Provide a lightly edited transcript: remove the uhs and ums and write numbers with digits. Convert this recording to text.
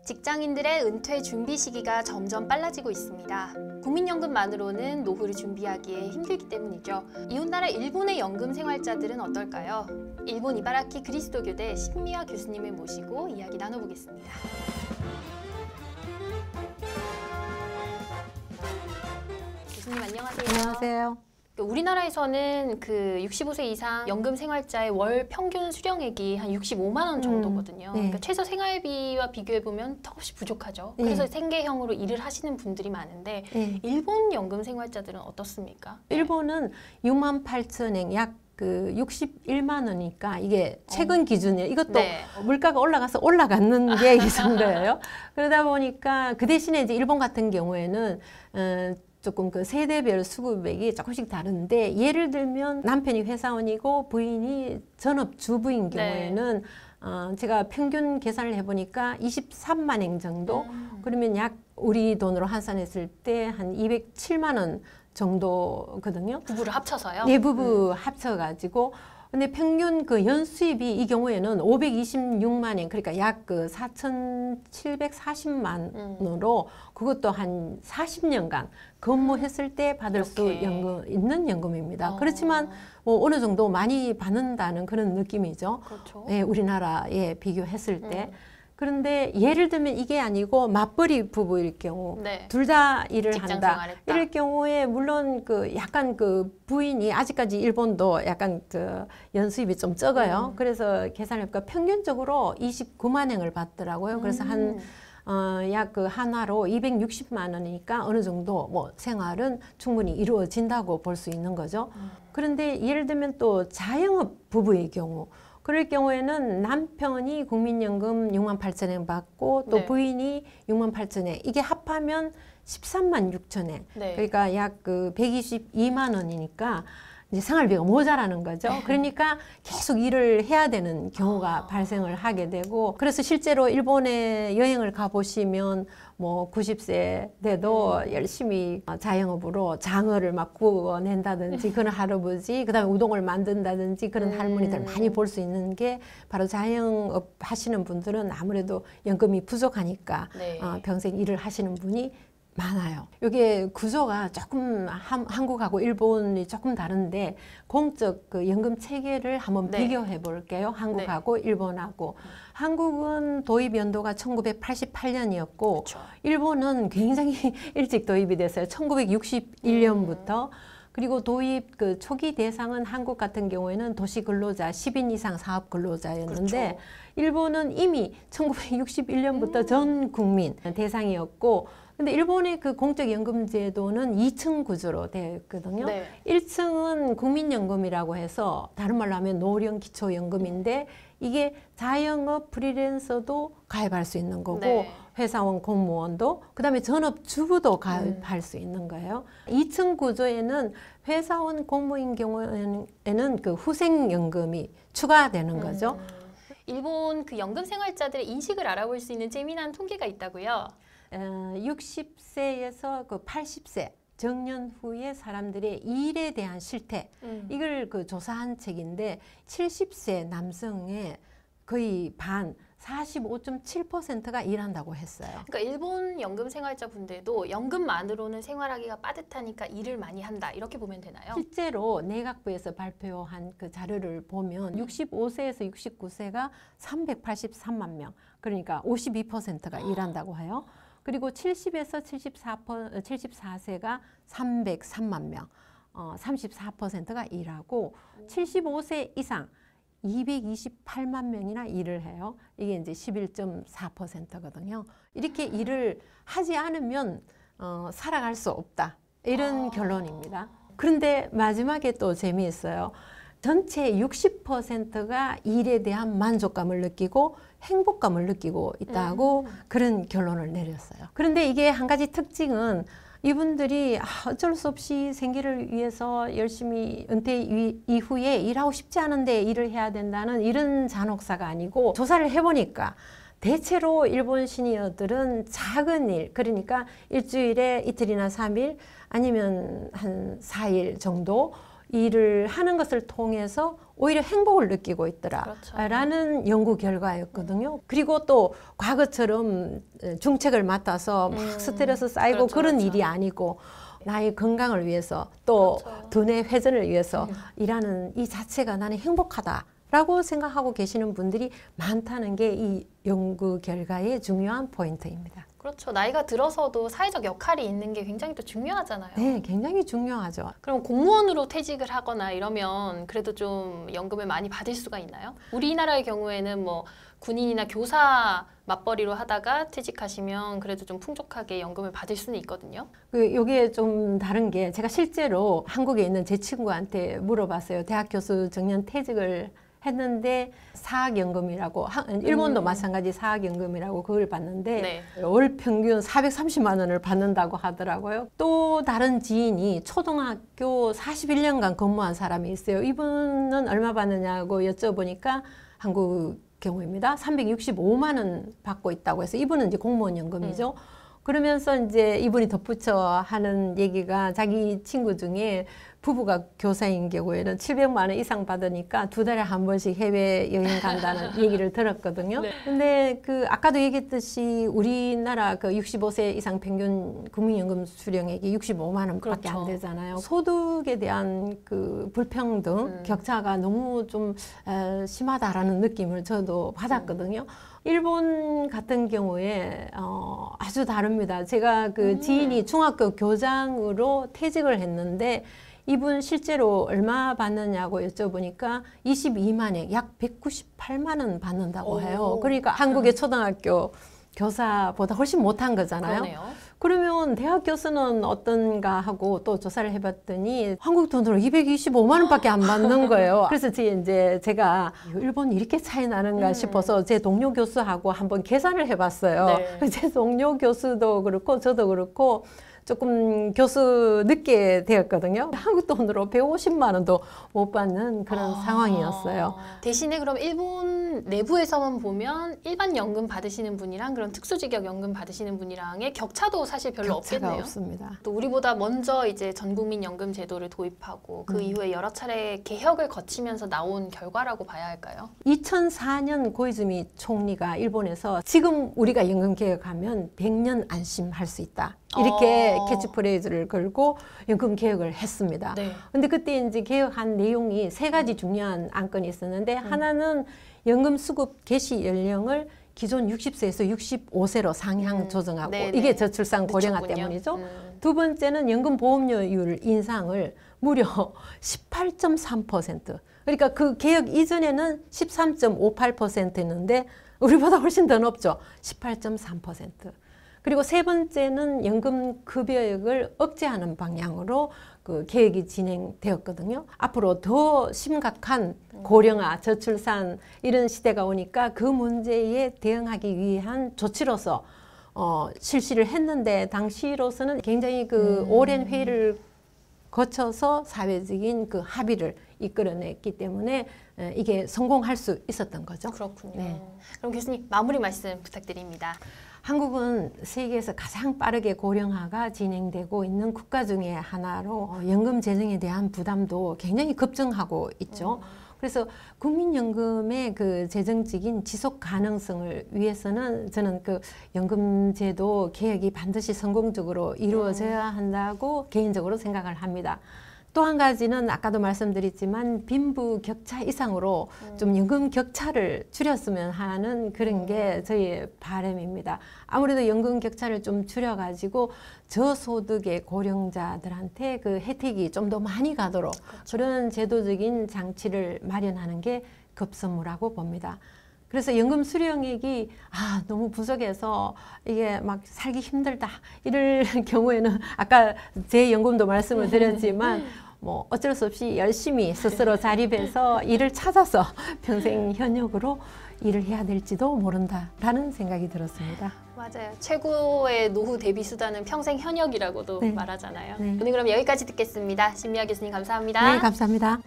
직장인들의 은퇴 준비 시기가 점점 빨라지고 있습니다. 국민연금만으로는 노후를 준비하기에 힘들기 때문이죠. 이웃나라 일본의 연금 생활자들은 어떨까요? 일본 이바라키 그리스도교대 신미화 교수님을 모시고 이야기 나눠보겠습니다. 교수님 안녕하세요. 안녕하세요. 우리나라에서는 그 65세 이상 연금 생활자의 월 평균 수령액이 한 65만 원 정도거든요. 네. 그러니까 최저 생활비와 비교해 보면 턱없이 부족하죠. 그래서 생계형으로 일을 하시는 분들이 많은데 일본 연금 생활자들은 어떻습니까? 일본은 68,000엔 약 61만 원이니까 이게 최근 기준이에요. 이것도 물가가 올라가서 올라가는 게 이 정도예요. 그러다 보니까 그 대신에 이제 일본 같은 경우에는 조금 그 세대별 수급액이 조금씩 다른데, 예를 들면 남편이 회사원이고 부인이 전업주부인 경우에는 제가 평균 계산을 해보니까 23만 엔 정도, 그러면 약 우리 돈으로 환산했을 때 한 207만 원 정도거든요. 부부를 합쳐서요? 네, 부부 합쳐가지고. 근데 평균 그 연수입이 이 경우에는 526만 엔, 그러니까 약 4,740만 원으로 그것도 한 40년간 근무했을 때 받을 수 있는 연금입니다. 그렇지만 뭐 어느 정도 많이 받는다는 그런 느낌이죠. 그렇죠. 예, 우리나라에 비교했을 때. 그런데 예를 들면 이게 아니고 맞벌이 부부일 경우 둘 다 일을 한다. 이럴 경우에 물론 그 약간 그 부인이 아직까지 일본도 약간 그 연수입이 좀 적어요. 그래서 계산해보니까 평균적으로 29만 엔을 받더라고요. 그래서 약 그 한화로 260만 원이니까 어느 정도 뭐 생활은 충분히 이루어진다고 볼 수 있는 거죠. 그런데 예를 들면 또 자영업 부부의 경우, 그럴 경우에는 남편이 국민연금 68,000엔 받고 또 부인이 68,000엔, 이게 합하면 13만 6천엔, 그러니까 약 122만 원이니까 이제 생활비가 모자라는 거죠. 그러니까 계속 일을 해야 되는 경우가 발생을 하게 되고, 그래서 실제로 일본에 여행을 가보시면 뭐 90세 돼도 열심히 자영업으로 장어를 막 구워낸다든지 그런 할아버지, 그 다음에 우동을 만든다든지 그런 할머니들 많이 볼 수 있는 게 바로 자영업 하시는 분들은 아무래도 연금이 부족하니까 평생 일을 하시는 분이 많아요. 이게 구조가 조금 한국하고 일본이 조금 다른데, 공적 그 연금 체계를 한번 비교해 볼게요. 한국하고 일본하고. 한국은 도입 연도가 1988년이었고 일본은 굉장히 일찍 도입이 됐어요. 1961년부터. 그리고 도입 그 초기 대상은 한국 같은 경우에는 도시 근로자 10인 이상 사업 근로자였는데 일본은 이미 1961년부터 전 국민 대상이었고, 근데 일본의 그 공적연금 제도는 2층 구조로 되어 있거든요. 1층은 국민연금이라고 해서 다른 말로 하면 노령 기초연금인데, 이게 자영업 프리랜서도 가입할 수 있는 거고 회사원 공무원도, 그 다음에 전업주부도 가입할 수 있는 거예요. 2층 구조에는 회사원 공무인 경우에는 그 후생연금이 추가되는 거죠. 일본 그 연금 생활자들의 인식을 알아볼 수 있는 재미난 통계가 있다고요? 60세에서 그 80세 정년 후에 사람들의 일에 대한 실태, 이걸 그 조사한 책인데 70세 남성의 거의 반 45.7%가 일한다고 했어요. 그러니까 일본 연금 생활자 분들도 연금만으로는 생활하기가 빠듯하니까 일을 많이 한다, 이렇게 보면 되나요? 실제로 내각부에서 발표한 그 자료를 보면 65세에서 69세가 383만 명, 그러니까 52%가 일한다고 해요. 그리고 70에서 74세가 303만 명, 34%가 일하고 75세 이상 228만 명이나 일을 해요. 이게 이제 11.4%거든요. 이렇게 일을 하지 않으면 살아갈 수 없다, 이런 결론입니다. 그런데 마지막에 또 재미있어요. 전체 60%가 일에 대한 만족감을 느끼고 행복감을 느끼고 있다고 그런 결론을 내렸어요. 그런데 이게 한 가지 특징은, 이분들이 어쩔 수 없이 생계를 위해서 열심히 은퇴 이후에 일하고 싶지 않은데 일을 해야 된다는 이런 잔혹사가 아니고, 조사를 해보니까 대체로 일본 시니어들은 작은 일, 그러니까 일주일에 이틀이나 3일 아니면 한 4일 정도 일을 하는 것을 통해서 오히려 행복을 느끼고 있더라라는 연구 결과였거든요. 그리고 또 과거처럼 중책을 맡아서 막 스트레스 쌓이고 그런 일이 아니고 나의 건강을 위해서 또 두뇌 회전을 위해서 일하는 이 자체가 나는 행복하다라고 생각하고 계시는 분들이 많다는 게 이 연구 결과의 중요한 포인트입니다. 그렇죠. 나이가 들어서도 사회적 역할이 있는 게 굉장히 또 중요하잖아요. 네, 굉장히 중요하죠. 그럼 공무원으로 퇴직을 하거나 이러면 그래도 좀 연금을 많이 받을 수가 있나요? 우리나라의 경우에는 뭐 군인이나 교사 맞벌이로 하다가 퇴직하시면 그래도 좀 풍족하게 연금을 받을 수는 있거든요. 여기에 좀 다른 게 제가 실제로 한국에 있는 제 친구한테 물어봤어요. 대학 교수 정년 퇴직을 했는데 사학연금이라고 일본도 마찬가지 사학연금이라고 그걸 받는데 월 평균 430만 원을 받는다고 하더라고요. 또 다른 지인이 초등학교 41년간 근무한 사람이 있어요. 이분은 얼마 받느냐고 여쭤보니까 한국 경우입니다. 365만 원 받고 있다고 해서 이분은 이제 공무원 연금이죠. 그러면서 이제 이분이 덧붙여 하는 얘기가 자기 친구 중에 부부가 교사인 경우에는 700만 원 이상 받으니까 2달에 한 번씩 해외 여행 간다는 얘기를 들었거든요. 근데 그 아까도 얘기했듯이 우리나라 그 65세 이상 평균 국민연금 수령액이 65만 원밖에 안 되잖아요. 소득에 대한 그 불평등, 격차가 너무 좀 심하다라는 느낌을 저도 받았거든요. 일본 같은 경우에 아주 다릅니다. 제가 그 지인이 중학교 교장으로 퇴직을 했는데 이분 실제로 얼마 받느냐고 여쭤보니까 22만에 약 198만 원 받는다고 해요. 그러니까 한국의 초등학교 교사보다 훨씬 못한 거잖아요. 그러네요. 그러면 대학 교수는 어떤가 하고 또 조사를 해봤더니 한국 돈으로 225만 원밖에 안 받는 거예요. 그래서 제가 일본 이렇게 차이 나는가 싶어서 제 동료 교수하고 한번 계산을 해봤어요. 제 동료 교수도 그렇고 저도 그렇고 조금 교수 늦게 되었거든요. 한국 돈으로 150만 원도 못 받는 그런 상황이었어요. 대신에 그럼 일본 내부에서만 보면 일반 연금 받으시는 분이랑 그런 특수직역 연금 받으시는 분이랑의 격차도 사실 별로 없겠네요. 없습니다. 또 우리보다 먼저 이제 전국민 연금 제도를 도입하고 그 이후에 여러 차례 개혁을 거치면서 나온 결과라고 봐야 할까요? 2004년 고이즈미 총리가 일본에서 지금 우리가 연금 개혁하면 100년 안심할 수 있다. 이렇게 캐치프레이즈를 걸고 연금 개혁을 했습니다. 근데 그때 이제 개혁한 내용이 3가지 중요한 안건이 있었는데 하나는 연금 수급 개시 연령을 기존 60세에서 65세로 상향 조정하고 이게 저출산 고령화 때문이죠. 두 번째는 연금 보험료율 인상을 무려 18.3%. 그러니까 그 개혁 이전에는 13.58%였는데 우리보다 훨씬 더 높죠. 18.3%. 그리고 세 번째는 연금 급여액을 억제하는 방향으로 그 계획이 진행되었거든요. 앞으로 더 심각한 고령화, 저출산 이런 시대가 오니까 그 문제에 대응하기 위한 조치로서 실시를 했는데 당시로서는 굉장히 그 오랜 회의를 거쳐서 사회적인 그 합의를 이끌어냈기 때문에 이게 성공할 수 있었던 거죠. 그렇군요. 그럼 교수님 마무리 말씀 부탁드립니다. 한국은 세계에서 가장 빠르게 고령화가 진행되고 있는 국가 중에 하나로 연금 재정에 대한 부담도 굉장히 급증하고 있죠. 그래서 국민연금의 그 재정적인 지속 가능성을 위해서는 저는 그 연금제도 개혁이 반드시 성공적으로 이루어져야 한다고 개인적으로 생각을 합니다. 또 한 가지는 아까도 말씀드렸지만 빈부 격차 이상으로 좀 연금 격차를 줄였으면 하는 그런 게 저희의 바람입니다. 아무래도 연금 격차를 좀 줄여가지고 저소득의 고령자들한테 그 혜택이 좀 더 많이 가도록 그런 제도적인 장치를 마련하는 게 급선무라고 봅니다. 그래서 연금 수령액이 너무 부족해서 이게 막 살기 힘들다 이럴 경우에는 아까 제 연금도 말씀을 드렸지만 뭐 어쩔 수 없이 열심히 스스로 자립해서 일을 찾아서 평생 현역으로 일을 해야 될지도 모른다라는 생각이 들었습니다. 맞아요. 최고의 노후 대비 수단은 평생 현역이라고도 말하잖아요. 오늘 그럼 여기까지 듣겠습니다. 신미아 교수님 감사합니다. 네, 감사합니다.